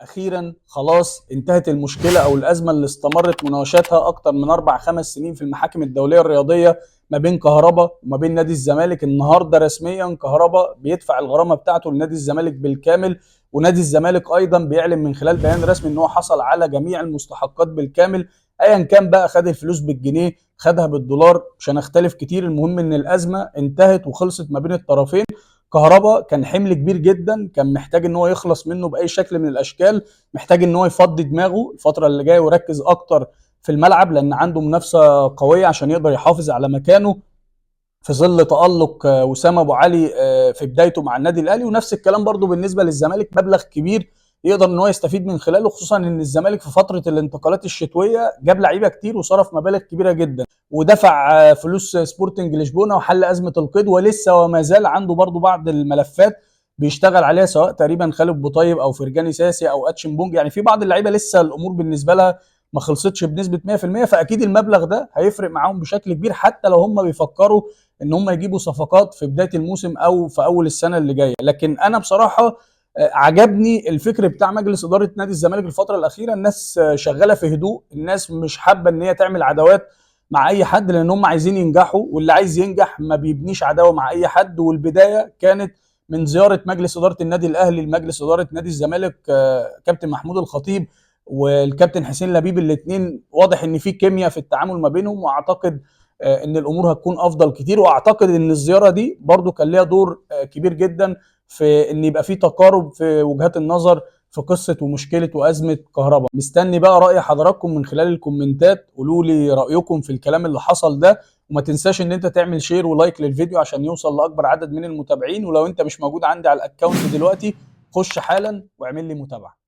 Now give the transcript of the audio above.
اخيرا خلاص انتهت المشكله او الازمه اللي استمرت مناوشاتها اكتر من 4 5 سنين في المحاكم الدوليه الرياضيه ما بين كهربا وما بين نادي الزمالك. النهارده رسميا كهربا بيدفع الغرامه بتاعته لنادي الزمالك بالكامل، ونادي الزمالك ايضا بيعلن من خلال بيان رسمي ان هو حصل على جميع المستحقات بالكامل. ايا كان بقى، خد الفلوس بالجنيه خدها بالدولار، مش هنختلف كتير، المهم ان الازمه انتهت وخلصت ما بين الطرفين. كهربا كان حمل كبير جدا، كان محتاج ان هو يخلص منه باي شكل من الاشكال، محتاج ان هو يفضي دماغه الفتره اللي جايه ويركز اكتر في الملعب، لان عنده منافسه قويه عشان يقدر يحافظ على مكانه في ظل تألق وسام ابو علي في بدايته مع النادي الاهلي. ونفس الكلام برضو بالنسبه للزمالك، مبلغ كبير يقدر ان هو يستفيد من خلاله، خصوصا ان الزمالك في فتره الانتقالات الشتويه جاب لعيبه كتير وصرف مبالغ كبيره جدا، ودفع فلوس سبورتنج لشبونه وحل ازمه القيد، ولسه وما زال عنده برضو بعض الملفات بيشتغل عليها، سواء تقريبا خالد بوطيب او فرجاني ساسي او اتشن بونج. يعني في بعض اللعيبه لسه الامور بالنسبه لها ما خلصتش بنسبه 100%، فاكيد المبلغ ده هيفرق معاهم بشكل كبير، حتى لو هم بيفكروا ان هم يجيبوا صفقات في بدايه الموسم او في اول السنه اللي جايه. لكن انا بصراحه عجبني الفكر بتاع مجلس اداره نادي الزمالك الفتره الاخيره. الناس شغاله في هدوء، الناس مش حابه ان هي تعمل عداوات مع اي حد، لان هم عايزين ينجحوا، واللي عايز ينجح ما بيبنيش عداوه مع اي حد. والبدايه كانت من زياره مجلس اداره النادي الاهلي لمجلس اداره نادي الزمالك، كابتن محمود الخطيب والكابتن حسين لبيب، الاثنين واضح ان في كيمياء في التعامل ما بينهم، واعتقد ان الامور هتكون افضل كتير. واعتقد ان الزياره دي برضو كان ليها دور كبير جدا في ان يبقى في تقارب في وجهات النظر في قصه ومشكله وازمه كهرباء. مستني بقى راي حضراتكم من خلال الكومنتات، قولوا لي رايكم في الكلام اللي حصل ده، وما تنساش ان انت تعمل شير ولايك للفيديو عشان يوصل لاكبر عدد من المتابعين. ولو انت مش موجود عندي على الاكونت دلوقتي، خش حالا واعمل لي متابعه.